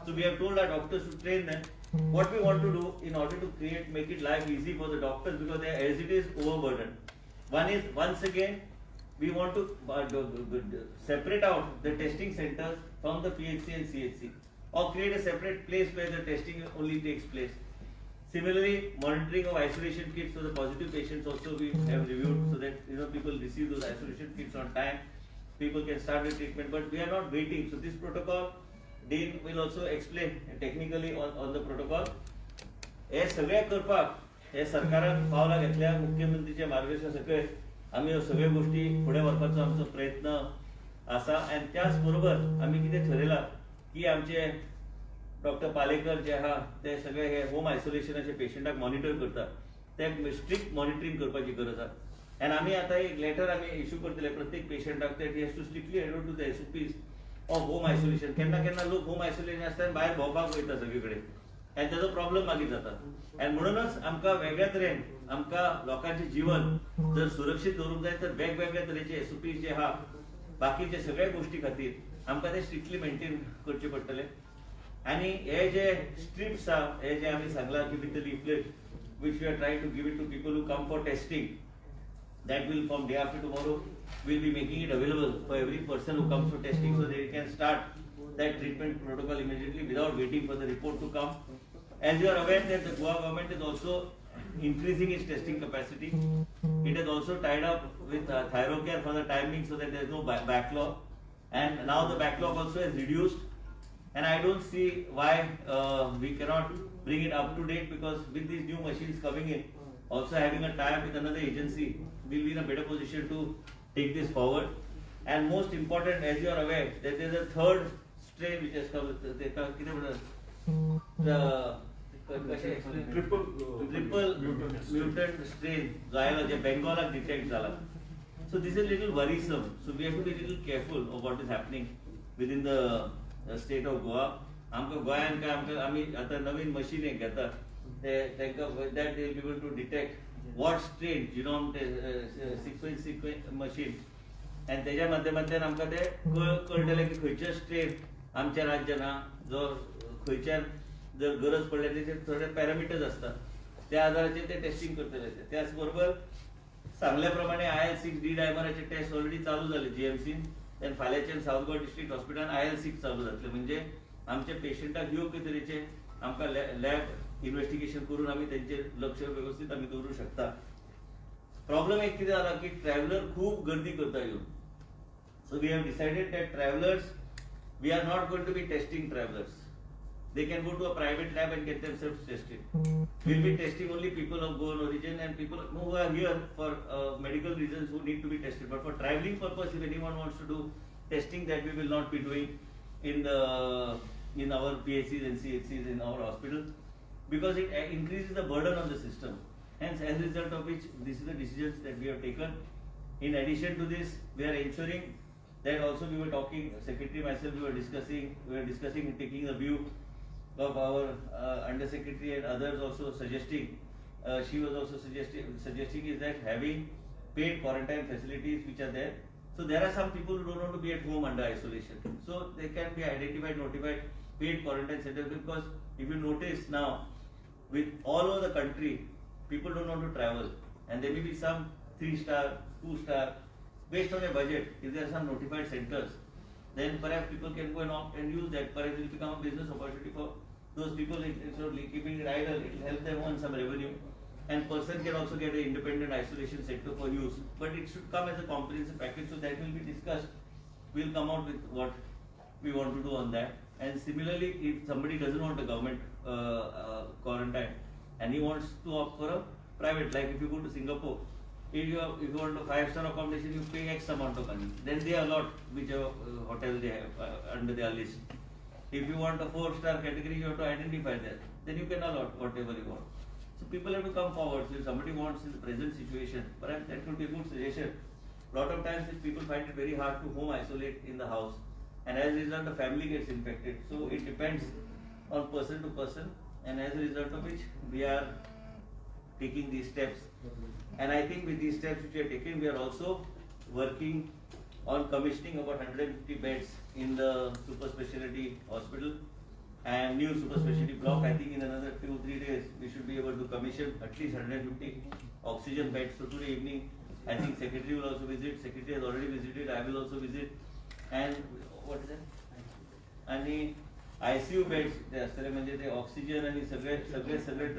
So we have told our doctors to train them. What we want to do in order to make it life easy for the doctors, because they are as it is overburdened. One is, once again, we want to separate out the testing centers from the PHC and CHC, or create a separate place where the testing only takes place. Similarly, monitoring of isolation kits for the positive patients also we have reviewed, so that people receive those isolation kits on time. People can start the treatment, but we are not waiting. So this protocol, Dean will also explain technically on the protocol. हे सगळ्या करपाक हे सरकारान पावलां घेतल्या मुख्यमंत्रीच्या मार्गदर्शना सकयल आमी ह्यो सगळ्यो गोष्टी फुडें व्हरपाचो आमचो प्रयत्न आसा. आनी त्याच बरोबर आमी कितें थारयलां की आमचे डॉक्टर पालेकर जे आहा ते सगळे हे होम आयसोलेशनाचे पेशंटाक मॉनिटर करतात, ते स्ट्रिक्ट मॉनिटरिंग करपाची गरज आसा. आनी आमी आतां एक लेटर आमी इश्यू करतले प्रत्येक पेशंटाक, that he has to strictly adhere to the SOPs of home isolation. केन्ना केन्ना लोक होम आयसोलेशन आसता आनी भायर भोंवपाक वयता सगळे कडेन, आनी ताजो प्रॉब्लेम मागीर जाता. आनी म्हणूनच आमकां वेगळ्या तरेन आमकां लोकांचें जीवन जर सुरक्षीत दवरूंक जाय तर वेगवेगळ्या तरेचे SOPs जे आहा बाकीचे सगळ्या गोष्टी खातीर आमकां ते स्ट्रिक्टली मेंटेन करचे पडटले. आणि हे जे स्ट्रिप्स आहा, हे जे आमी सांगला की with the leaflet which we are trying to give it to people who come for testing, that will from day after tomorrow we'll be making it available for every person who comes for testing, so they can start that treatment protocol immediately without waiting for the report to come. As you are aware that the Goa government is also increasing its testing capacity. It has also tied up with Thyrocare for the time being, so that there is no backlog, and now the backlog also has reduced. And I don't see why we cannot bring it up to date, because with these new machines coming in, also having a tie-up with another agency, we'll be in a better position to take this forward. And most important, as you are aware, that there is a third strain which has come, triple mutant strain, जो Bengal detect zala. So this is a little worrisome. So we have to be a little careful of what is happening within the state of Goa. आमकां गोंयान काय आमी आतां नवीन machine एक घेतात, तांकां that they will be able to detect what strain genome sequence machine, आनी तेज्या माध्यमांतल्यान आमकां ते कळटलें की खंयचे स्ट्रेन आमच्या राज्यान आहा, जो खंयच्यान जर गरज पडल्या तेचे थोडे पॅरामिटर्स आसतात, त्या आदाराचेर ते टेस्टिंग करतले. त्याच बरोबर सांगल्या प्रमाणे IL-6 डायमराचे टेस्ट ऑलरेडी चालू झाले GMCन, आनी फाल्यांच्यान सावथ गोवा डिस्ट्रिक्ट हॉस्पिटलान IL-6 चालू जातले. म्हणजे आमच्या पेशंटाक योग्य तरेचे आमकां लॅब इन्व्हेस्टिगेशन करून आमी तेंचेर लक्ष व्यवस्थित आमी दवरूं शकता. प्रॉब्लेम एक कितें जाला की ट्रॅव्हलर खूब गर्दी करता येवन. So we have decided that travellers, we are not going to be testing travellers. They can go to a private lab and get themselves tested. We'll be testing only people of Goan origin and people who are here for medical reasons who need to be tested. But for traveling purpose, if anyone wants to do testing, that we will not be doing in our PHCs and CHCs in our hospital, because it increases the burden on the system. Hence, as a result of which, this is the decisions that we have taken. In addition to this, we are ensuring that also we were talking, Secretary myself, we were discussing taking the view of our Undersecretary and others also suggesting, she was also suggesting is that having paid quarantine facilities which are there. So there are some people who don't want to be at home under isolation. So they can be identified, notified, paid quarantine centers, because if you notice now, with all over the country, people don't want to travel. And there may be some 3-star, 2-star, based on their budget. If there are some notified centers, then perhaps people can go and opt and use that. Perhaps it will become a business opportunity for those people. Instead of keeping it idle, it will help them earn some revenue. And person can also get an independent isolation center for use. But it should come as a comprehensive package, so that will be discussed. We'll come out with what we want to do on that. And similarly, if somebody doesn't want a government quarantine and he wants to opt for a private, like if you go to Singapore, if you want a 5-star accommodation, you pay X amount of money. Then they allot whichever hotel they have under their list. If you want a 4-star category, you have to identify that. Then you can allot whatever you want. So people have to come forward. So if somebody wants in the present situation, perhaps that could be a good suggestion. A lot of times people find it very hard to home isolate in the house, and as a result the family gets infected. So it depends on person to person, and as a result of which we are taking these steps. And I think with these steps which we are taking, we are also working on commissioning about 150 beds in the super specialty hospital, and new super specialty block. I think in another 2-3 days we should be able to commission at least 150 oxygen beds. So today evening, I think Secretary will also visit. Secretary has already visited. I will also visit. And what is that? आणि ICU beds ते असतले म्हणजे ते oxygen आणि सगळे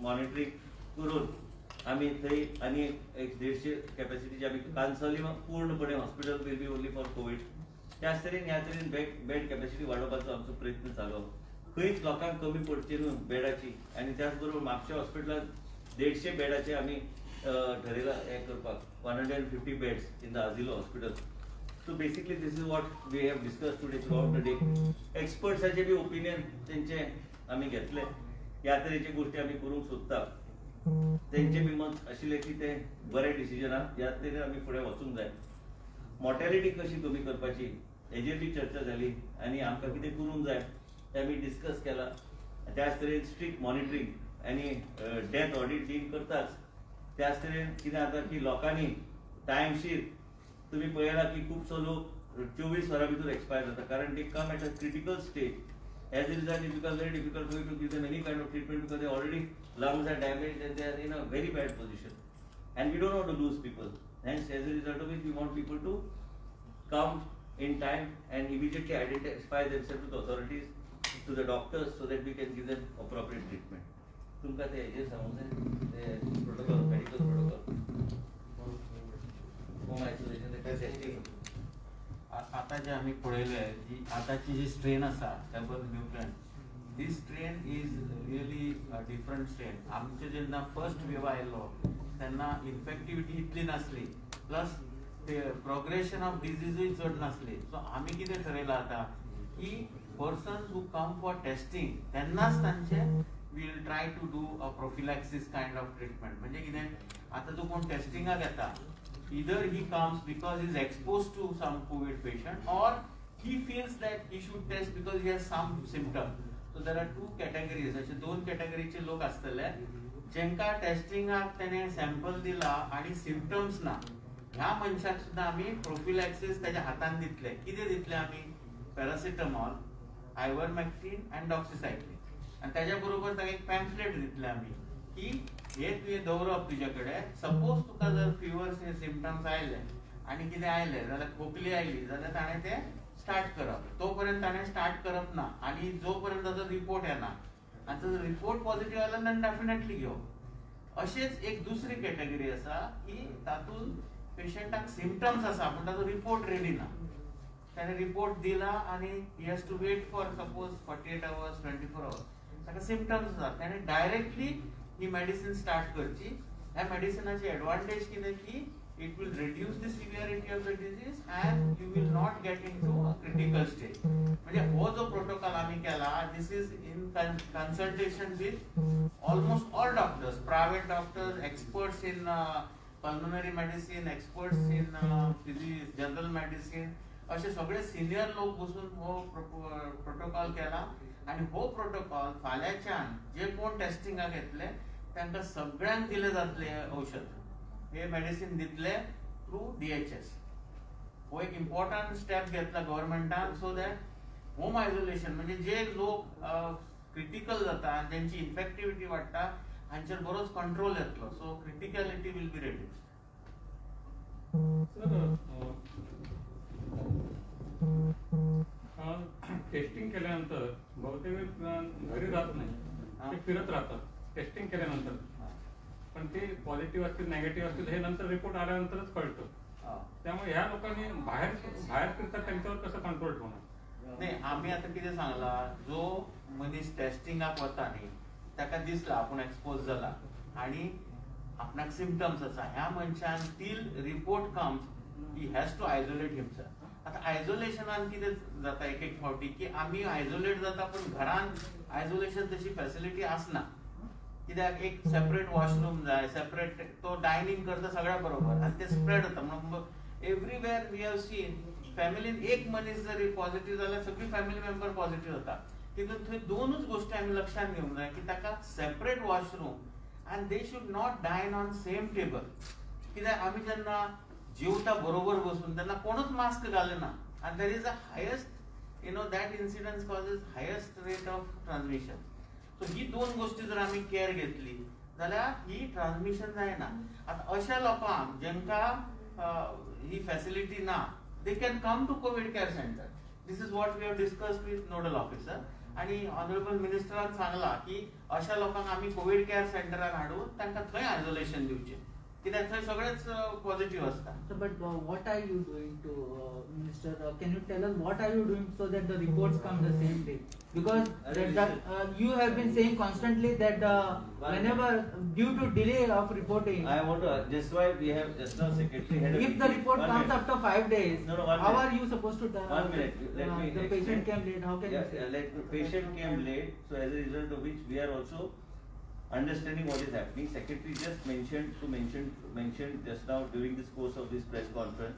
monitoring करून आम्ही थंय आणि एक 150 कॅपॅसिटीची आम्ही कांसावली पूर्णपणे hospital will be only for Covid. त्याच तरेन ह्या तरेन बेड कॅपॅसिटी वाडोवपाचो आमचो प्रयत्न चालू. खंयच लोकांक कमी पडची न्हू बेडाची. आणि त्याच बरोबर म्हापशा हॉस्पिटलांत 150 बेडाचे आम्ही ठरयला हे करपाक 150 beds in the Azilo hospital. So basically this is what we have discussed today throughout the day. Expertsचे बी ओपिनियन तेंचे आम्ही घेतले. ह्या तरेचे गोष्टी आम्ही करूंक सोदता. तेंचे बी मत आशिल्ले की ते बरे डिसिजन आहा. ह्या तरेन आमी फुडें वचूंक जाय. मॉर्टॅलिटी कशी कमी करपाची हेजेर बी चर्चा जाली आनी आमकां कितें करूंक जाय तें आमी डिस्कस केला. त्याच तरेन स्ट्रिक्ट मॉनिटरिंग आनी डेथ ऑडिट डील करताच. त्याच तरेन कितें जाता की लोकांनी टायमशीर तुम्ही पळयला की खूपसो लोक 24 वरां भितर एक्सपायर जाता कारण they come at a critical stage. As a result, it becomes very difficult for you to give them any kind of treatment because they already lungs are damaged and they are in a very bad position. And we don't want to lose people. Hence, as a result of it, we want people to come in time and immediately identify themselves to the authorities, to the doctors, so that we can give them appropriate treatment. तुमका ते हे सांगून ते protocol medical protocol home isolation ते testing आता जे आम्ही पळयले जी आताची जी strain आसा double mutant this strain is really different strain. आमचे जेन्ना फर्स्ट वेव आयलो तेन्ना इन्फेक्टिविटी इतली नासली प्लस ते प्रोग्रेशन ऑफ डिजीजूय चड नासली. सो आमी कितें ठरयलां आतां की persons who come for testing तेन्नाच तांचे will try to do a prophylaxis kind of treatment. म्हणजे कितें आतां जो कोण टेस्टिंगाक येता either he comes because he is exposed to some COVID patient or he feels that he should test because he has some symptom. So there are two categories. अशे दोन कॅटेगरीचे लोक असतले जेंका टेस्टिंगाक तेने सॅम्पल दिला आणि सिम्पटम्स ना ह्या मनशाक सुद्धा आम्ही प्रोफिलॅक्सिस त्याच्या हातान दितले. कितें दितले आम्ही पॅरासिटामॉल, आयव्हरमॅक्टिन अँड डॉक्सिसायक्लिन आणि त्याच्या बरोबर ताका एक पॅम्फलेट दितले आम्ही की हे तुवें दवरप तुजे कडेन. सपोज तुका जर फिवर्स सिम्पटम्स आयले आनी कितें आयले जाल्यार खोकली आयली जाल्यार ताणें तें स्टार्ट करप. तोपर्यंत ताणें स्टार्ट करप ना आनी जो पर्यंत ताचो रिपोर्ट येना आनी ताचो रिपोर्ट पॉझिटिव्ह आयलो तेन्ना डेफिनेटली घेवप. अशेंच एक दुसरी कॅटेगरी आसा की तातूंत पेशंटाक सिम्पटम्स आसा पूण ताचो रिपोर्ट रेडी ना. ताणें रिपोर्ट दिला आनी he has to wait for suppose 48 hours 24 hours. ताका सिम्पटम्स आसा ताणें डायरेक्टली ही मेडिसिन स्टार्ट करची. ह्या मेडिसिनाची एडवांटेज कितें की it will reduce the severity of the disease and you will not get in to a critical stage. म्हणजे हो जो प्रोटोकॉल आम्ही केला this is in consultation with almost all doctors, private doctors, experts in pulmonary medicine, experts in physics, general medicine असे सगळे senior लोक बसून हो प्रोटोकॉल केला. आणि हो प्रोटोकॉल फाल्यांच्यान जे कोण टेस्टिंगाक येतले तांकां सगळ्यांक दिले जातले औषध. हे मेडिसिन दितले थ्रू DHS. हो एक इम्पॉर्टंट स्टेप घेतला गव्हर्नमेंटान सो दॅट होम आयसोलेशन म्हणजे जे लोक क्रिटिकल जाता ज्यांची इन्फेक्टिव्हिटी वाडटा हांचेर बरोच कंट्रोल येतलो. सो criticality will be reduced. Testing केल्यानंतर बहुतेक घरी राहत नाही ते फिरत राहतात टेस्टिंग केल्यानंतर पण ते पॉझिटिव्ह असतील नेगेटिव्ह असतील हे नंतर रिपोर्ट आल्यानंतरच कळतं. त्यामुळे ह्या लोकांनी बाहेर फिरतात त्यांच्यावर कसं कंट्रोल ठेवणार. नाही आम्ही आता किती सांगला जो मनीस टेस्टिंगाक वता न्ही ताका दिसला आपूण एक्सपोज जाला आणि आपणाक सिम्पटम्स आसा ह्या मनशान till report comes he has to isolate himself. आता आयसोलेशनान कितें जाता एक एक फावटी की आमी आयसोलेट जाता पण घरान आयसोलेशन तशी फॅसिलिटी आसना. कित्याक एक सेपरेट वॉशरूम जाय, सेपरेट तो डायनिंग करता सगळ्या बरोबर आनी ते स्प्रेड जाता. म्हणून एव्हरीवेअर वी हॅव सीन फॅमिलीन एक मनीस जरी पॉझिटिव्ह जाल्यार सगळी फॅमिली मेंबर पॉझिटिव्ह जाता. तितून थंय दोनूच गोश्टी आमी लक्षात घेवंक जाय की ताका separate washroom and they should not डायन ऑन सेम टेबल. कित्याक आमी जेन्ना जेवता बरोबर बसून तेन्ना कोणूच मास्क घालना and there is a highest that incidence causes highest rate of transmission. So ही दोन गोष्टी जर आम्ही केअर घेतली जाल्यार ही ट्रान्समिशन जायना. आता अशा लोकांक जेंका ही फॅसिलिटी ना, they can come to COVID care center. This is what we have discussed with nodal officer. आणि ऑनरेबल मिनिस्टरान सांगला की अशा लोकांक आम्ही कोविड केअर सेंटरान हाडून तांकां थंय आयसोलेशन दिवचे, कित्याक थंय सगळेच पॉझिटिव्ह असता. So, but what are you doing to, Minister? Can you tell us what are you doing so that the reports come the same day? Because you have been saying constantly that whenever due to delay of reporting, I want to just why we have just now secretary had a if the report One comes minute. after 5 days, No, no, 1 how minute. are you supposed to tell? 1 minute. Let me the explain. patient came late. How can you say? Like the patient came late, so as a result of which we are also understanding what is happening. Secretary just mentioned just now during this course of this press conference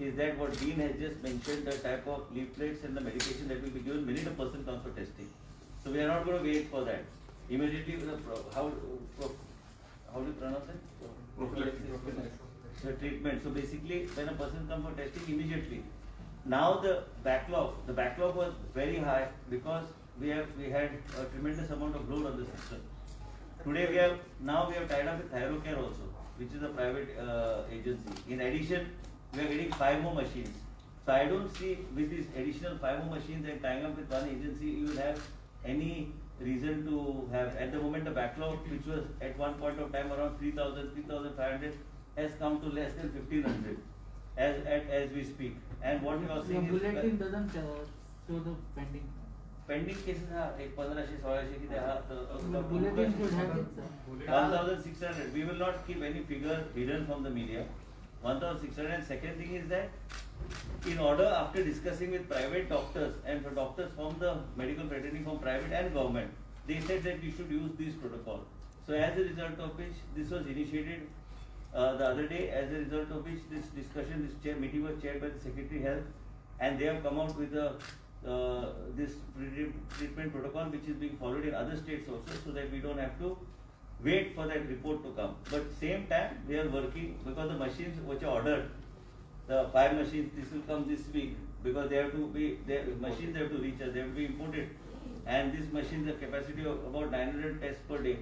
is that what Dean has just mentioned, the type of leaflets and the medication that will be given minute a person comes for testing. So we are not going to wait for that. Immediately, how do you pronounce it? Prophylaxis. The treatment. So basically, when a person comes for testing, immediately. Now the backlog was very high because we had a tremendous amount of load on the system. Today we have tied up with Thyrocare also, which is a private agency. In addition, we are getting 5 more machines. So I don't see with these additional 5 more machines and tying up with one agency, you will have any reason to have. At the moment, the backlog, which was at one point of time around 3,000, 3,500, has come to less than 1,500 as we speak. And what you are The saying is bulletin doesn't show the pending. pending cases are 1500-1600 किती हा The bulletin should have it, sir. 1,600. We will not keep any figure hidden from the media. 1,600. And second thing is that in order, after discussing with private doctors and for doctors from the medical fraternity from private and government, they said that we should use this protocol. So as a result of which this was initiated the other day, as a result of which this meeting was chaired by the Secretary Health, and they have come out with this treatment protocol which is being followed in other states also, so that we don't have to wait for that report to come. But same time we are working because the machines which are ordered, the 5 machines, this will come this week because machines have to reach us, they have to be imported, and these machines have capacity of about 900 tests per day.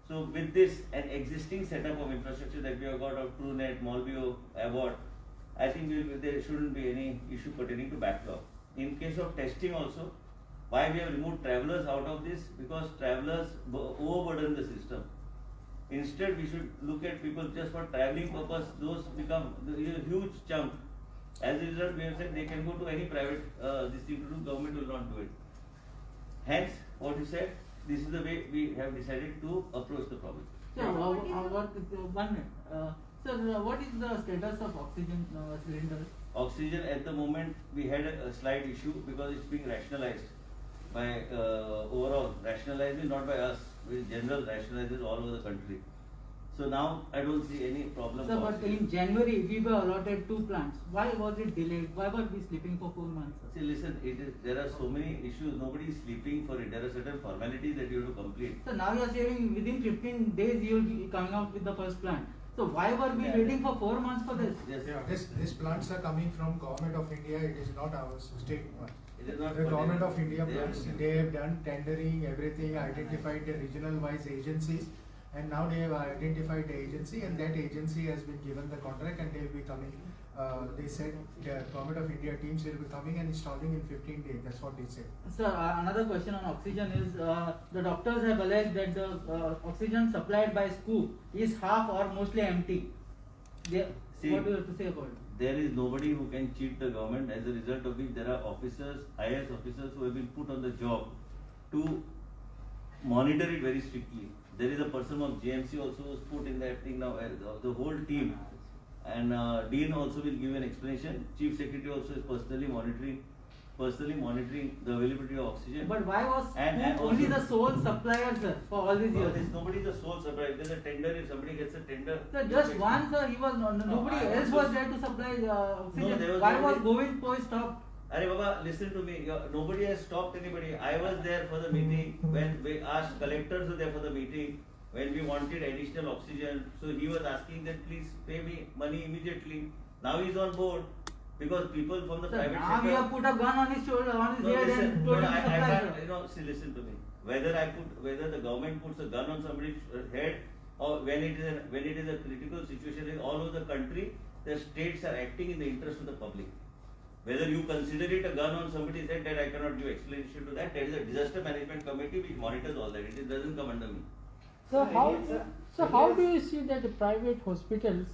So with this an existing setup of infrastructure that we have got of TrueNet, Molbio, Abbott, I think there shouldn't be any issue pertaining to backlog. In case of testing also, why we have removed travelers out of this? Because travelers overburden the system. Instead, we should look at people just for traveling purpose. Those become a huge chunk. As a result, we have said they can go to any private this thing to do. Government will not do it. Hence, what you said, this is the way we have decided to approach the problem. Sir, 1 minute. Sir, what is the status of oxygen cylinders? Oxygen at the moment we had a slight issue because it's being rationalized by overall rationalized, not by us, with general rationalizes all over the country. So now I don't see any problem. Sir, but in January we were allotted 2 plants. Why was it delayed? Why were we sleeping for 4 months? Sir? See, listen, there are so many issues. Nobody is sleeping for it. There are certain formalities that you have to complete. So now you are saying within 15 days you will be coming out with the first plant. So why were we waiting for 4 months for this? Yes. These plants are coming from Government of India. It is not our state one. It is not The Government for of India they plants. have- They have done tendering, everything, identified the regional wise agencies, and now they have identified the agency, and that agency has been given the contract, and they will be coming. They said the Government of India teams will be coming and installing in 15 days. That's what they said. Sir, another question on oxygen is the doctors have alleged that the oxygen supplied by Scoop is half or mostly empty. See, what do you have to say about it? There is nobody who can cheat the government, as a result of which there are officers, IAS officers who have been put on the job to monitor it very strictly. There is a person from JMC also who is put in that thing now, the whole team. And Dean also will give an explanation. Chief Secretary also is personally monitoring the availability of oxygen. But why was And Scoop only also- the sole supplier, sir, for all these years? Nobody is the sole supplier. There's a tender. If somebody gets a tender, Sir, just one, sir, he was nobody I else also- was there to supply oxygen. there was Why nobody- was Govind Poi stopped? Arey Baba, listen to me. Nobody has stopped anybody. I was there for the meeting when we asked, collectors were there for the meeting when we wanted additional oxygen. So he was asking that please pay me money immediately. Now he's on board. Because people from the Sir, private now sector. you have put a gun on his shoulder, on his No, head, listen, and no, told him I to supply. can't, sir. you know, see, listen to me. Whether the government puts a gun on somebody's head or when it is a critical situation in all over the country, the states are acting in the interest of the public. Whether you consider it a gun on somebody's head, that I cannot give explanation to that. There is a disaster management committee which monitors all that. It doesn't come under me. So how do you see that the private hospitals?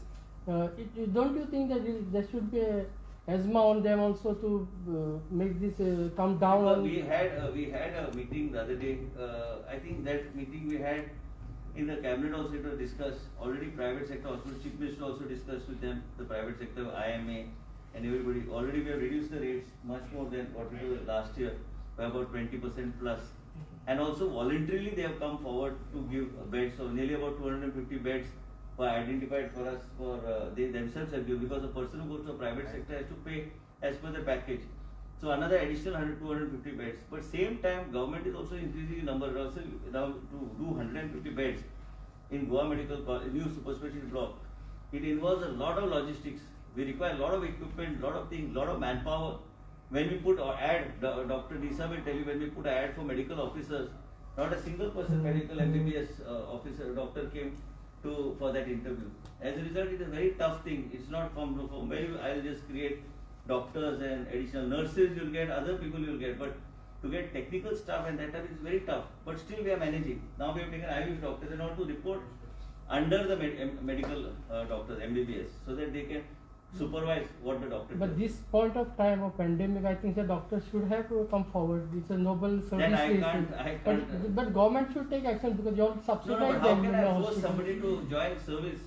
Don't you think that there should be a asthma on them also to make this come down? Because On we had a meeting the other day. I think that meeting we had in the cabinet also it was discussed. Already private sector hospitals, chief minister also discussed with them, the private sector, IMA and everybody. Already we have reduced the rates much more than what we did last year by about 20% plus. And also voluntarily they have come forward to give beds. So nearly about 250 beds were identified for us they themselves have given, because a person who goes to a private sector has to pay as per the package. So another additional 250 beds. But same time, government is also increasing the number also now to do 150 beds in Goa Medical College, new super specialty block. It involves a lot of logistics. We require a lot of equipment, lot of things, lot of manpower. When we put our ad, Dr. Nisa will tell you, when we put an ad for medical officers, not a single person, medical MBBS officer, doctor came for that interview. As a result, it is a very tough thing. It's not from where I'll just create doctors and additional nurses you'll get, other people you'll get, but to get technical staff and that type is very tough. But still we are managing. Now we have taken Ayush doctors and all to report under the medical doctors, MBBS, so that they can supervise what the doctor but does. this point of time of pandemic, I think the doctors should have come forward. It's a noble service. Then I they can't- should. I can't, But government should take action because you all No, subsidize no, but how them can in the I force hospital. somebody to join service?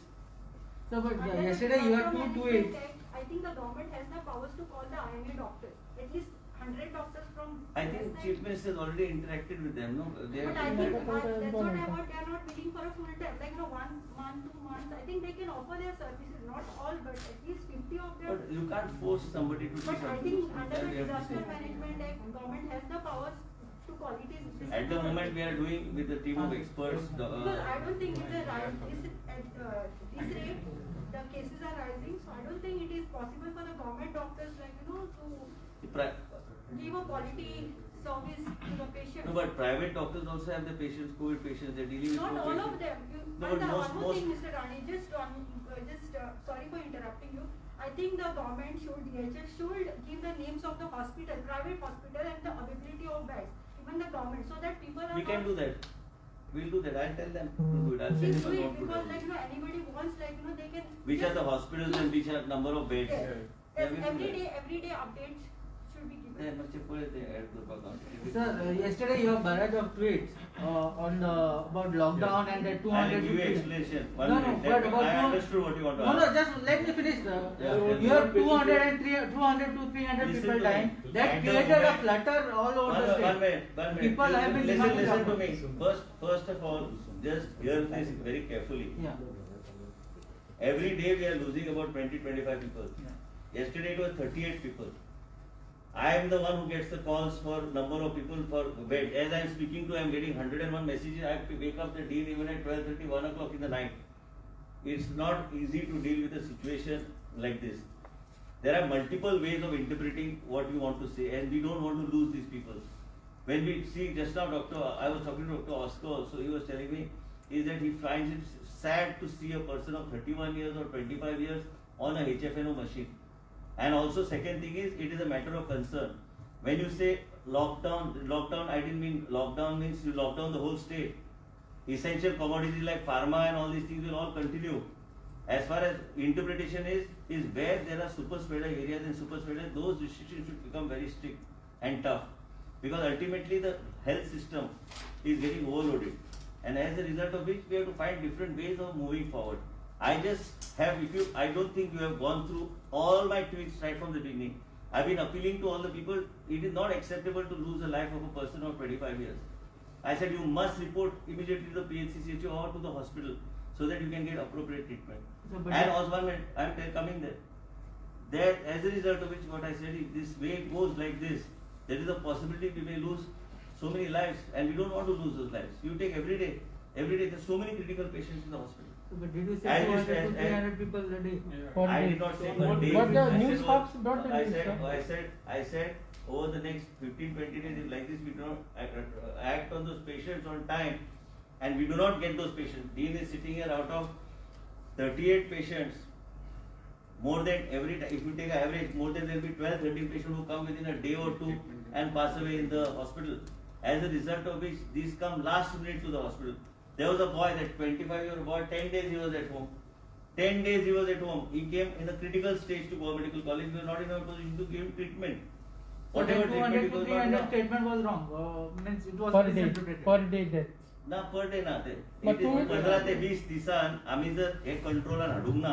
So, but Under the yesterday you had Disaster two Management tweets. Act, I think the government has the powers to call the IMA doctors. At least 100 doctors from. I think their Chief side. Minister has already interacted with them, no? They But have I been- think That's what I that's was what I gonna heard. They are not willing for a full time, like 1 month, 2 months. I think they can offer their services, not all, but at least 50 of them. But you can't force somebody to do But I something. think under That the we have to Disaster say. Management Act, government has the powers to call it is. At the moment, we are doing with a team of experts. Because I don't think it's a right. This rate, the cases are rising, so I don't think it is possible for the government doctors, like to give a quality service to the patient. No, but private doctors also have the patients, COVID patients. They're dealing with Not COVID all of patients. them. No, But but the most- one more thing, most- Mr. Rani, sorry for interrupting you. I think the government should, DHS should give the names of the hospital, private hospital, and the availability of beds, even the government, so that people are We can not. do that. We'll do that. I'll tell them to do it. I'll send Please them do a it, note to because them. anybody wants, they can. Which are the hospitals and which are number of beds. Yes. Yeah, we'll do Every that. day updates should be given. Yeah, but put it there at the background. Sir, yesterday you have barrage of tweets on about lockdown and the 200. I'll give you explanation. One No, minute. but Let me- about I two- understood what you want to No, ask. just let me finish. Yeah. You have 200 and 200 to 300 Listen people to me. dying. That At the created a moment- flutter all over the state. One minute. People have been listen demanding to me. government. First of all, just hear this very carefully. Yeah. Every day we are losing about 20-25 people. Yeah. Yesterday it was 38 people. I am the one who gets the calls for number of people for bed. As I am speaking to, I am getting 101 messages. I have to wake up the dean even at 12:30, 1 o'clock in the night. It's not easy to deal with a situation like this. There are multiple ways of interpreting what you want to say, and we don't want to lose these people. When we see just now, I was talking to Dr. Oscar also, he was telling me is that he finds it sad to see a person of 31 years or 25 years on a HFNO machine. And also second thing is, it is a matter of concern. When you say lockdown, I didn't mean lockdown means you lock down the whole state. Essential commodities like pharma and all these things will all continue. As far as interpretation is where there are super spreader areas and super spreaders, those restrictions should become very strict and tough. Because ultimately the health system is getting overloaded. And as a result of which we have to find different ways of moving forward. I don't think you have gone through all my tweets right from the beginning. I've been appealing to all the people, it is not acceptable to lose the life of a person of 25 years. I said you must report immediately to the PHCCHO or to the hospital so that you can get appropriate treatment. So, but And also one minute, I am coming there. There, as a result of which what I said is, this way it goes like this, there is a possibility we may lose so many lives and we don't want to lose those lives. You take every day, there's so many critical patients in the hospital. But did you say As 200 to as- 300 people a day? Per I day. did not say But per day. the I news said talks over- not I like this, said, I said over the next 15-20 days, if like this we do not act on those patients on time, and we do not get those patients. Dean is sitting here out of 38 patients. More than every time, if you take an average, more than there will be 12-13 patients who come within a day or two and pass away in the hospital. As a result of which, these come last minute to the hospital. There was a boy, that 25-year-old boy, 10 days he was at home. 10 days he was at home. He came in a critical stage to Goa Medical College. We were not in a position to give him treatment. So Whatever that 200 treatment to he was 300 not. statement was wrong. Means it was Per day, misinterpreted. per day death. ना per day ना ते But it is तुम्ही- 15 ते 20 दिसान आम्ही जर हे कंट्रोलान हाडूंक ना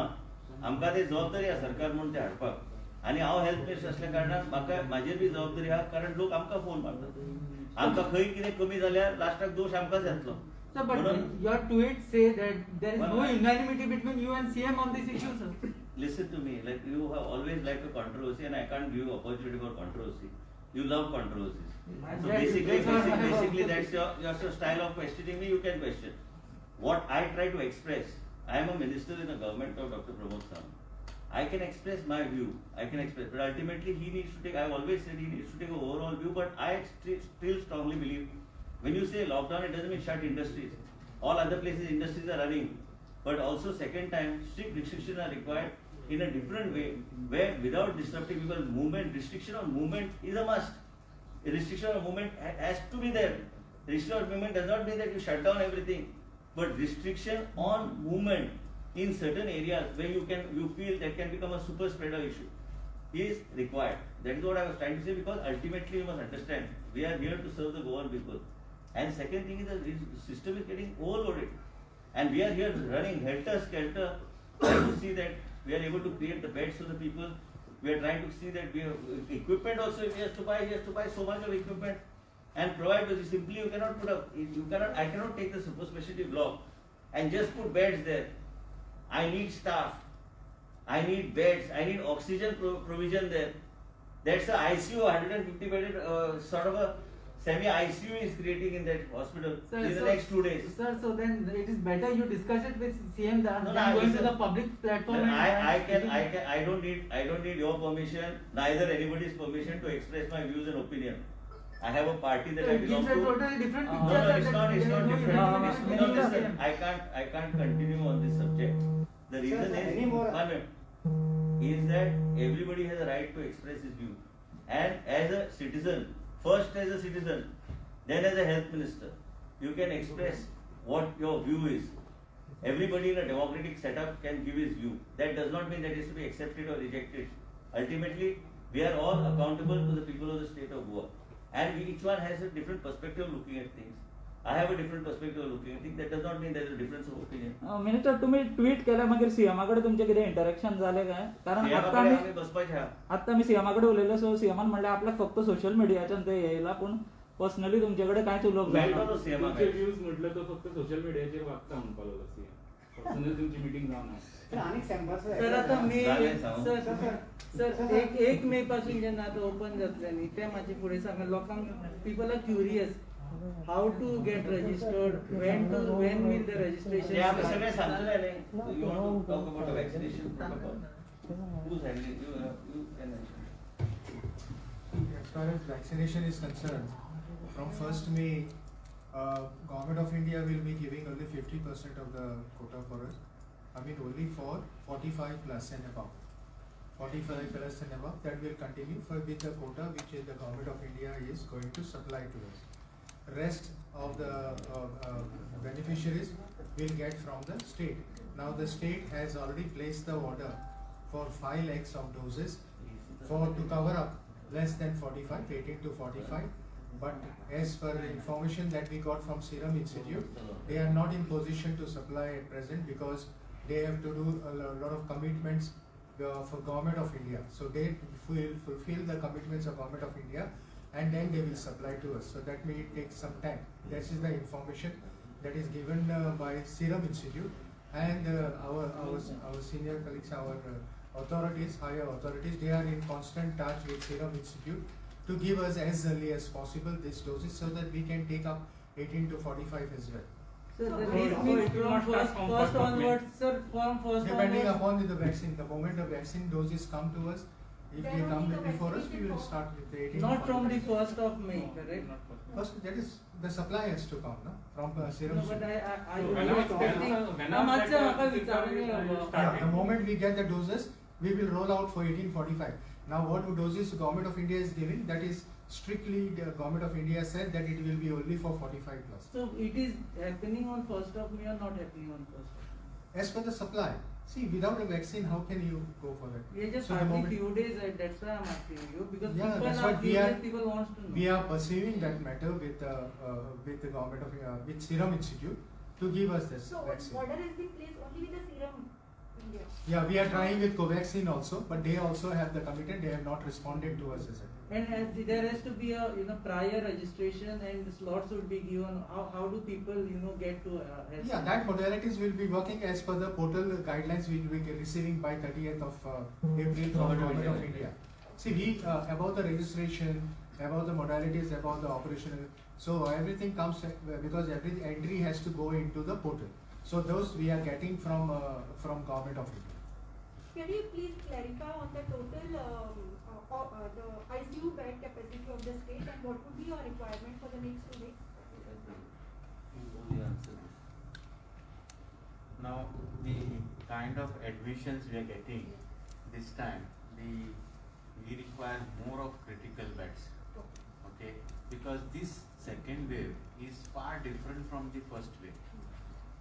आमकां ते जबाबदारी आहा सरकार म्हणून ते हाडपाक आणि हांव हेल्थ मिनिस्टर असल्या कारणान म्हाका म्हाजेर बी जबाबदारी आहा कारण लोक आमकां फोन मारतात आमकां खंय कितें कमी जाल्यार लास्टाक दोश आमकांच येतलो Sir, but म्हणून your tweets say that there is no Well, unanimity between you and CM on this issue, sir. listen to me, like you have always liked a controversy and I can't give you opportunity for controversy. You love controversies. So Yes, basically, that's what I have basically also that's your style of questioning me, you can question. What I try to express, I am a minister in the government of Dr. Pramod Sawant. I can express my view, I can express, but ultimately he needs to take, I've always said he needs to take an overall view, but I still strongly believe, when you say lockdown, it doesn't mean shut industries. All other places, industries are running. But also second time, strict restrictions are required in a different way, where without disrupting people's movement, restriction on movement is a must. A restriction on movement has to be there. Restriction on movement does not mean that you shut down everything, but restriction on movement in certain areas where you feel that can become a super spreader issue is required. That is what I was trying to say, because ultimately you must understand, we are here to serve the Goan people. And second thing is that the system is getting overloaded. And we are here running helter-skelter, trying to see that we are able to create the beds for the people. We are trying to see that we have equipment also. If he has to buy so much of equipment and provide, but simply you cannot put up, I cannot take the super specialty block and just put beds there. I need staff. I need beds. I need oxygen provision there. That's the ICU, 150 bedded sort of a semi-ICU is creating in that hospital in the next 2 days. Sir, so then it is better you discuss it with CM than No, going listen. to the public platform. Then and I don't need your permission, neither anybody's permission to express my views and opinion. I have a party that So I it belong gives a to. totally different No, picture. no, that it's not there is no different. unanimity No, between the listen, CM. I can't continue on this subject. The reason is, one minute, is that everybody has a right to express his view. And as a citizen, first as a citizen, then as a health minister, you can express what your view is. Everybody in a democratic setup can give his view. That does not mean that it is to be accepted or rejected. Ultimately, we are all accountable to the people of the state of Goa. And each one has a different perspective of looking at things. I have a different perspective of looking at things. That does not mean there is a difference of opinion. Minister तुम्ही tweet केल्या मागीर सीएमाकडे तुमचे कितें interaction जाले काय कारण आता याकडे आमी आम्ही बसपाचे आहा. आता मी सीएमाकडे उलयलो सो सीएमान म्हणले आपल्याक फक्त सोशल मीडियाच्यान ते येयला पूण पर्सनली तुमच्याकडे कांयच उलोवप मेळटलो जायना CM तुमचे कडे. व्ह्यूज म्हटलं तर फक्त सोशल मीडियाचेर वागता म्हणपाक लागलो सीएम पर्सनली तुमची मिटिंग जावना सर आता मे चालेल, सांगू. सर एक मे पासून जेन्ना आता ओपन जातले न्ही ते मातशे फुडें सांगा लोकांक people are curious how to get registered when will the ते आम्ही रजिस्ट्रेशन सगळे सांगलेले. You want to talk about the vaccination protocol? Who's handling? You can mention. As far as vaccination is concerned, from 1st May, Government of India will be giving only 50% of the quota for us. I mean only for 45 plus and above. 45 plus and above, that will continue for with the quota which is the Government of India is going to supply to us. Rest of the beneficiaries will get from the state. Now the state has already placed the order for 5 lakhs of doses to cover up less than 45, 18 to 45. But as per the information that we got from Serum Institute, they are not in position to supply at present because they have to do a lot of commitments for Government of India. So they will fulfill the commitments of Government of India and then they will supply to us. So that may take some time. This is the information that is given by Serum Institute and our senior colleagues, our authorities, higher authorities, they are in constant touch with Serum Institute to give us as early as possible these doses so that we can take up 18 to 45 as well. So So the I- list So means it will from not start first, from first 1st of May. onwards, sir, from first Depending onwards. upon the vaccine, the moment the vaccine doses come to us, if Then they only come the before us, we vaccination will for- start with the 18. Not from the first of May, correct? Not first. First, that is, the supply has to come, no? From serum. No, but I So was whenever- expecting. whenever मागच्या that म्हाका will विचारणे start. Yeah, the moment we get the doses, we will roll out for 1845. Now, what doses the government of India is giving, that is strictly the government of India said that it will be only for 45 plus. So it is happening on first of May or not happening on first of May? As per the supply, see, without a vaccine, how can you go for that? We are just So the hardly moment- few days, that's why I'm asking you, because Yeah, people that's are what we curious, are- people wants to know. We are pursuing that matter with the government of with Serum Institute to give us this So vaccine. order has been placed only with the Serum India. Yeah, we are trying with Covaxin also, but they also have the commitment. They have not responded to us as yet. And there has to be a prior registration and slots would be given. How do people get to health Yeah, that modalities will be working as per the portal guidelines we will be receiving by 30th of April from Government of India. See, we about the registration, about the modalities, about the operational. So everything comes because every entry has to go into the portal. So those we are getting from Government of India. Can you please clarify on the total the ICU bed capacity of the state and what would be your requirement for the next 2 weeks? Only answer this. Now, the kind of admissions we are getting this time, we require more of critical beds. Okay, because this second wave is far different from the first wave.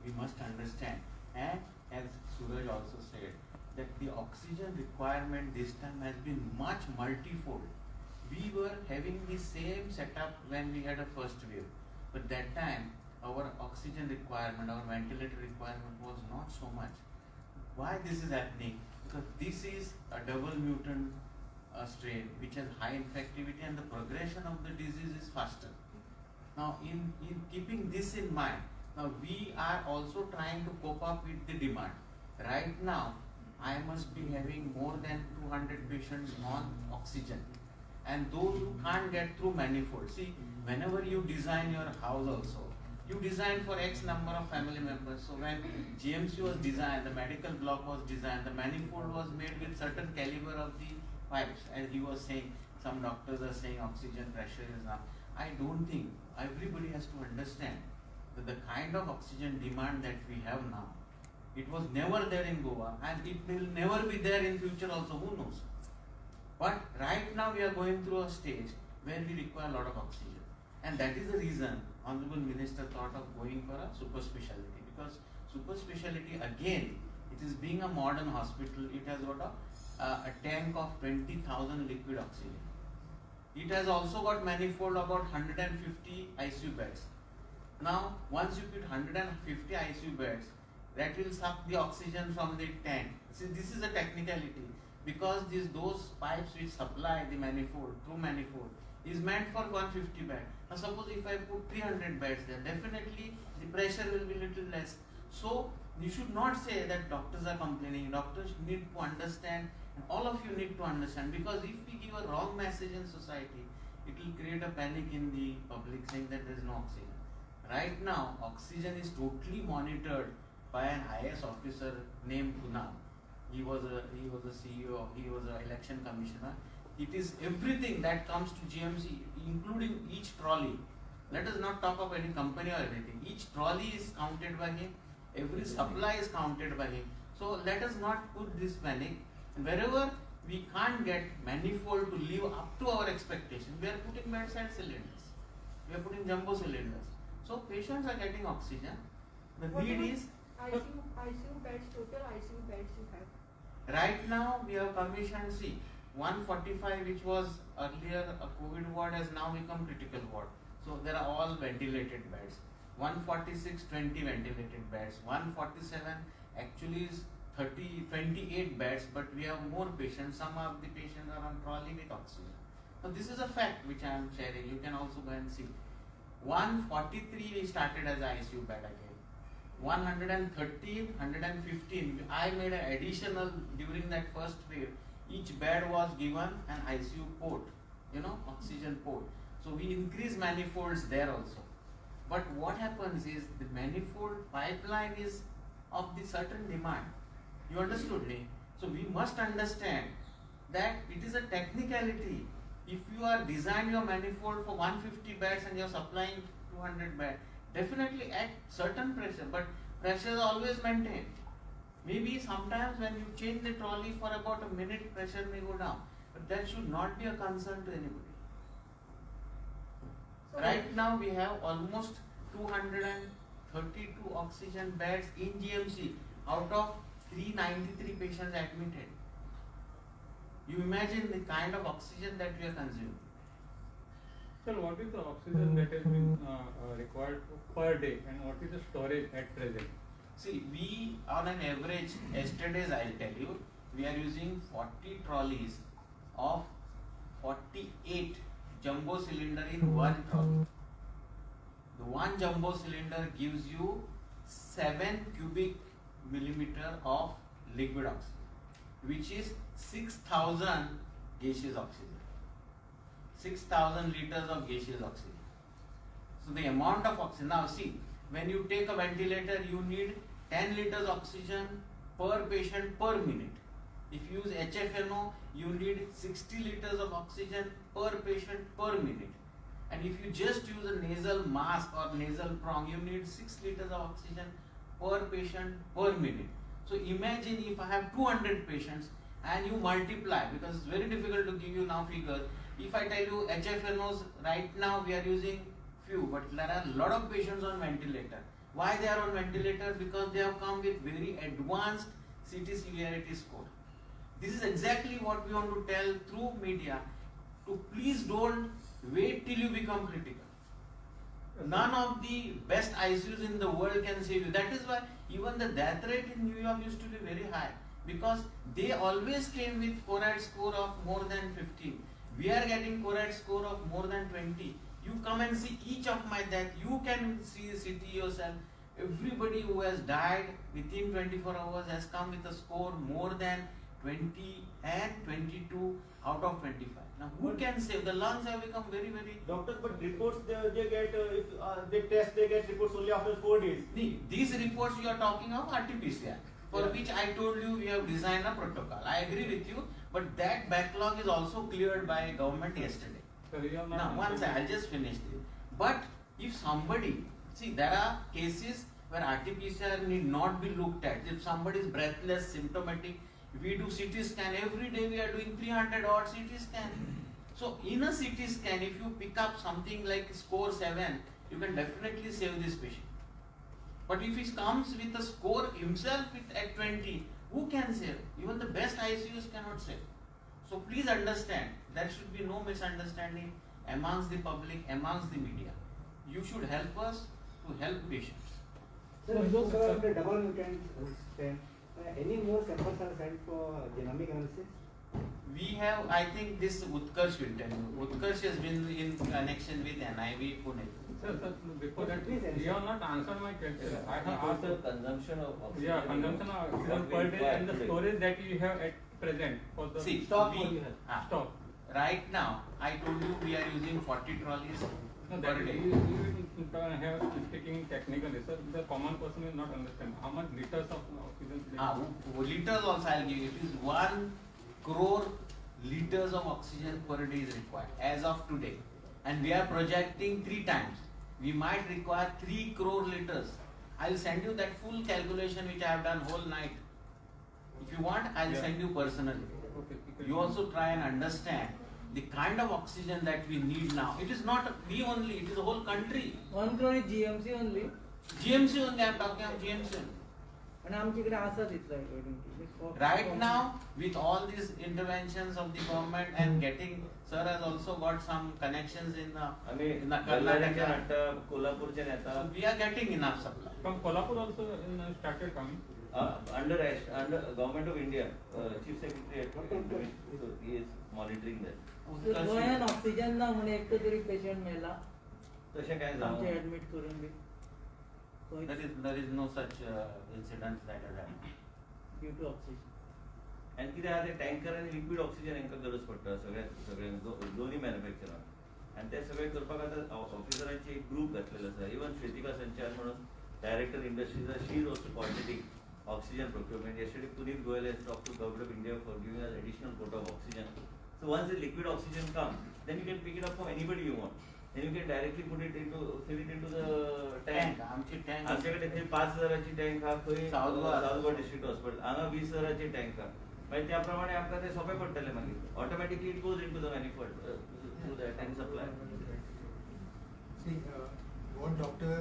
We must understand, and as Suraj also said, that the oxygen requirement this time has been much multifold. We were having the same setup when we had a first wave, but that time our oxygen requirement, our ventilator requirement was not so much. Why this is happening? Because this is a double mutant strain which has high infectivity and the progression of the disease is faster. Now, in keeping this in mind, now we are also trying to cope up with the demand. Right now, I must be having more than 200 patients on oxygen, and those who can't get through manifold. See, whenever you design your house also, you design for X number of family members. So when GMC was designed, the medical block was designed, the manifold was made with certain caliber of the pipes. As he was saying, some doctors are saying oxygen pressure is up. I don't think everybody has to understand that the kind of oxygen demand that we have now, it was never there in Goa and it will never be there in future also, who knows. But right now we are going through a stage where we require a lot of oxygen, and that is the reason Honorable Minister thought of going for a super speciality, because super speciality again, it is being a modern hospital, it has got a tank of 20,000 liquid oxygen. It has also got manifold about 150 ICU beds. Now, once you put 150 ICU beds, that will suck the oxygen from the tank. See, this is a technicality, because those pipes which supply the manifold, through manifold, is meant for 150 beds. Now, suppose if I put 300 beds there, definitely the pressure will be little less. So, you should not say that doctors are complaining. Doctors need to understand, and all of you need to understand, because if we give a wrong message in society, it will create a panic in the public saying that there is no oxygen. Right now, oxygen is totally monitored by an IS officer named Kunal. He was a CEO, he was an election commissioner. It is everything that comes to GMC, including each trolley. Let us not talk of any company or anything. Each trolley is counted by him. Every supply is counted by him. So let us not put this panic. Wherever we can't get manifold to live up to our expectation, we are putting bedside cylinders. We are putting jumbo cylinders. So patients are getting oxygen. The What need about is, ICU beds, total ICU beds you have? right now we have commissioned, see, 145 which was earlier a COVID ward has now become critical ward. So there are all ventilated beds. 146, 20 ventilated beds. 147 actually is 28 beds, but we have more patients. Some of the patients are on trolley with oxygen. So this is a fact which I am sharing. You can also go and see. 143 we started as ICU bed again. 113, 115. I made an additional during that first wave. Each bed was given an ICU port, oxygen port. So we increased manifolds there also. But what happens is the manifold pipeline is of the certain demand. You understood me? So we must understand that it is a technicality. If you are designing your manifold for 150 beds and you are supplying 200 beds, definitely at certain pressure, but pressure is always maintained. Maybe sometimes when you change the trolley for about a minute, pressure may go down, but that should not be a concern to anybody. So Right now we have almost 232 oxygen beds in GMC out of 393 patients admitted. You imagine the kind of oxygen that we are consuming. Sir, what is the oxygen that has been required per day and what is the storage at present? See, we on an average, yesterday's I'll tell you, we are using 40 trolleys of 48 jumbo cylinder in one trolley. The one jumbo cylinder gives you 7 cubic millimeter of liquid oxygen, which is 6,000 gaseous oxygen. 6,000 liters of gaseous oxygen. So the amount of oxygen, now see, when you take a ventilator, you need 10 liters oxygen per patient per minute. If you use HFNO, you need 60 liters of oxygen per patient per minute. And if you just use a nasal mask or nasal prong, you need 6 liters of oxygen per patient per minute. So imagine if I have 200 patients and you multiply, because it's very difficult to give you now figures. If I tell you HFNOs, right now we are using few, but there are a lot of patients on ventilator. Why they are on ventilator? Because they have come with very advanced CT severity score. This is exactly what we want to tell through media, to please don't wait till you become critical. None of the best ICUs in the world can save you. That is why even the death rate in New York used to be very high, because they always came with CORAD score of more than 15. We are getting CORAD score of more than 20. You come and see each of my death. You can see the CT yourself. Everybody who has died within 24 hours has come with a score more than 20 and 22 out of 25. Now, who can save? The lungs have become very, very. Doctor, but reports they get, if they test, they get reports only after 4 days. These reports you are talking of RT-PCR, for which I told you we have designed a protocol. I agree with you, but that backlog is also cleared by government yesterday. Sir, you have not Now, once I'll just finish this. But if somebody, see, there are cases where RT-PCR need not be looked at. If somebody is breathless, symptomatic, we do CT scan every day. We are doing 300 odd CT scan. So in a CT scan, if you pick up something like score 7, you can definitely save this patient. But if he comes with a score himself at 20, who can save? Even the best ICUs cannot save. So please understand, there should be no misunderstanding amongst the public, amongst the media. You should help us to help patients. Sir, you spoke about the double mutant stent. Any more samples are sent for genomic analysis? We have, I think this Utkarsh will tell you. Utkarsh has been in connection with NIV Pune. Sir, before that, you have not answered my question. I have asked the consumption of oxygen. Yeah, consumption of oxygen per day and the storage that you have at present for the See, stock we- what you have. Stock. Right now, I told you we are using 40 trolleys No, per that day. you have speaking technically, sir. The common person will not understand how much liters of oxygen. Liters also I'll give you. It is 1 crore liters of oxygen per day is required as of today. And we are projecting 3 times. We might require 3 crore liters. I'll send you that full calculation which I have done whole night. If you want, I'll Yeah. send you personally. Okay. You also try and understand the kind of oxygen that we need now. It is not we only, it is the whole country. 1 crore is GMC only. GMC only, I'm talking of GMC. आणि आमच्याकडे असं तिथलं Right now, with all these interventions of the government and getting, sir has also got some connections in आम्ही in the बल्लारीचे Karnataka. नेता, कोल्हापूरचे नेता, So we are getting enough supply. From Kolhapur also started coming. under government of India, chief secretary so he is monitoring that. गोयान oxygen ना म्हणून एकटो तरी patient मेला तशें काय आमचे जावं ऍडमिट करून बी There is no such incidents that are happening. Due to oxygen आणि कितें आहा ते टँकर आनी लिक्वीड ऑक्सिजन हांकां गरज पडटा सगळ्यांक दोन्ही मॅन्युफॅक्चरांक आणि ते सगळे करपाक आता ऑफिसरांची एक ग्रुप घातलेलो आसा. इवन श्वेतिका संचार म्हणून director industries she is also coordinating oxygen procurement. Yesterday Puneet Goyal has talked to Government of India for giving us additional quota of oxygen. So once the liquid oxygen comes, then you can pick it up from anybody you want. Then you can directly fill it into the tank. आमची tank आमच्याकडे ते 5,000ची tank हा खंय south Goa. South Goa district hospital हांगा 20,000ची tank हा. मागीर त्या प्रमाणे आमकां ते सोंपें पडटलें मागीर automatically it goes into the manifold through the tank supply. See, what Dr.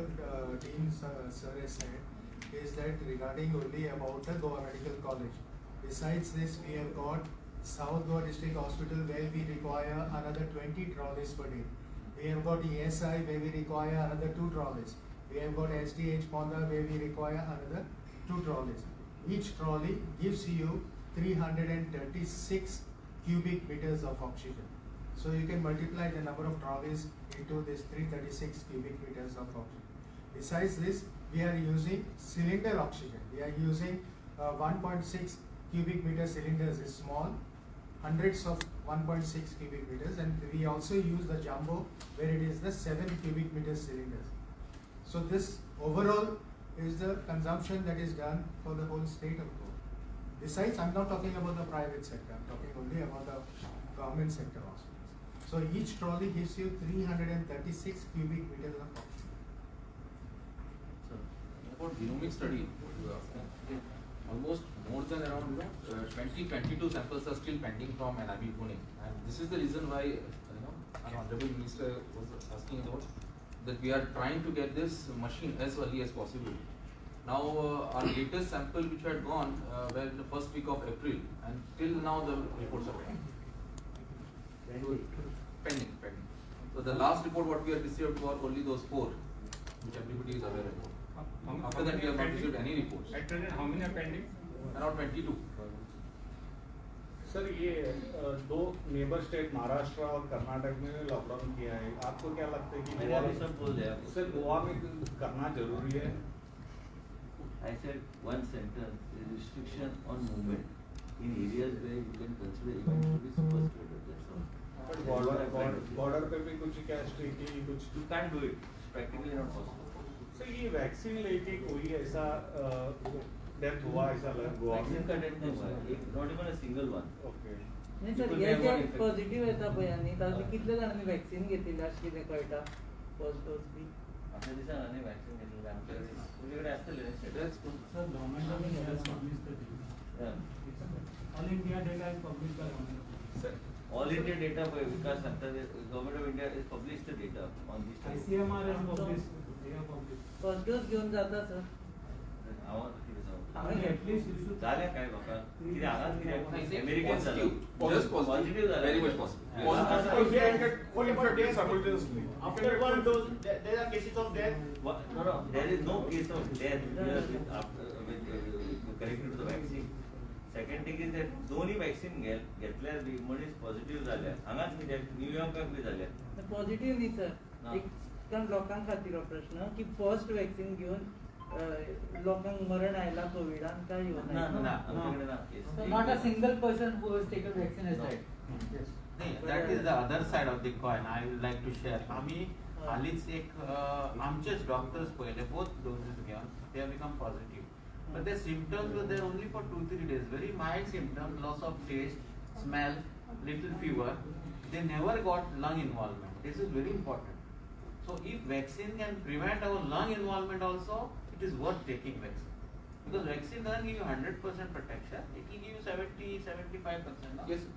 Dean sir has said is that regarding only about the Goa Medical College. Besides this, we have got South Goa District Hospital where we require another 20 trolleys per day. We have got ESI where we require another 2 trolleys. We have got SDH Ponda where we require another 2 trolleys. Each trolley gives you 336 cubic meters of oxygen. So you can multiply the number of trolleys into this 336 cubic meters of oxygen. Besides this, we are using cylinder oxygen. We are using 1.6 cubic meter cylinders is small, hundreds of 1.6 cubic meters, and we also use the jumbo where it is the 7 cubic meter cylinders. So this overall is the consumption that is done for the whole state of Goa. Besides, I'm not talking about the private sector, I'm talking only about the government sector hospitals. So each trolley gives you 336 cubic meters of oxygen. About genomic study, what you asked, almost more than around 22 samples are still pending from NIB Pune, and this is the reason why our honorable minister was asking about that we are trying to get this machine as early as possible. Now our latest sample which had gone were in the first week of April, and till now the reports are pending. So the last report what we have received were only those 4, which everybody is aware about. After that we have not received any reports. At present, how many are pending? Around 22. Sir ये दो neighbour state Maharashtra और कर्नाटक में lockdown किया है, आपको क्या लगता है कि मैंने गोवा अभी सब बोल दिया आपको. सर गोवा में करना जरूरी है? I said one sentence, the restriction on movement in areas where you can consider even to be super spreader. That's all. But border पे भी कुछ क्या स्ट्रिक्टली कुछ You can't do it. It's practically not possible. Sir ये vaccine लेके कोई ऐसा death हुआ ऐसा लग गोवा Vaccine में? का death नहीं हुआ है. Not even a single one. Okay नाही सर People हे may have जे got infected. पॉझिटिव्ह येता पळय आनी तातूंत कितले जाणांनी वॅक्सीन घेतलेली अशें कितें कळटा फर्स्ट डोस बी आपल्या दिसांनी आनी vaccine घेतलेले आमच्याकडे तुमच्याकडे असतले न्ही status? That's good. Sir, government of India has published the data. Yeah. All India data is published by government of India. Sir All India data by Vikas Santa, the Government of India has published the data on this. ICMR has published, they have published. First dose घेऊन जाता sir आवाज किती हांवें सांगू? At least you should. झाल्या काय बाबा? किती आवाज I किती? say अमेरिकन झालं. Just positive. Positive झालं. Very much positive. Yeah. what about death simultaneously? After one dose, there are cases of death. No, there is no case of death here with connected to the vaccine. Second thing is that दोन्ही vaccine घेतल्यार B मनीस positive जाल्या. हांगाच कित्याक न्यूयॉर्काक B जाल्या. Positive न्ही ना. Sir एक कारण लोकां खातीर हो प्रश्न की फर्स्ट वॅक्सीन घेऊन लोकांक मरण आयला कोविडान काय येवन ना ना आमच्याकडे ना case. Not a single person who has taken vaccine has No. Died that is the other side of the coin. I would like to share. आम्ही हालीच एक आमचेच डॉक्टर्स पहिले both doses घेऊन they have become positive. But their symptoms were there only for 2-3 days. Very mild symptoms, loss of taste, smell, little fever. They never got lung involvement. This is very important. So if vaccine can prevent our lung involvement also, it is worth taking vaccine. Because vaccine doesn't give you 100% protection. It will give you 70-75%. No? Yes.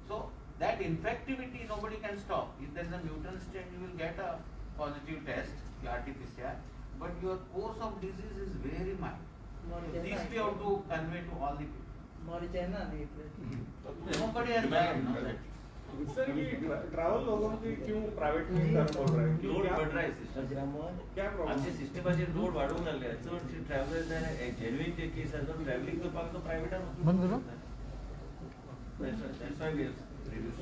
So that infectivity nobody can stop. If there is a mutant strain, you will get a positive test, the RT-PCR, but your course of disease is very mild. This we have to convey to all the people. मॉरिचायना न्ही इतले Nobody has died, no, that. Sir ये travel लोगों के क्यों private में करना पड़ रहा है? क्यों लोड क्या पड रहा आहे सिस्टम. क्या प्रॉब्लम? आमच्या सिस्टमाचेर लोड वाढून जाल्ले आहे. चडशे ट्रॅव्हलर्स जेन्युइन जे केस आसा ट्रॅव्हलिंग करपाक तो प्रायवेटान बंद करो. That's why we have reduced.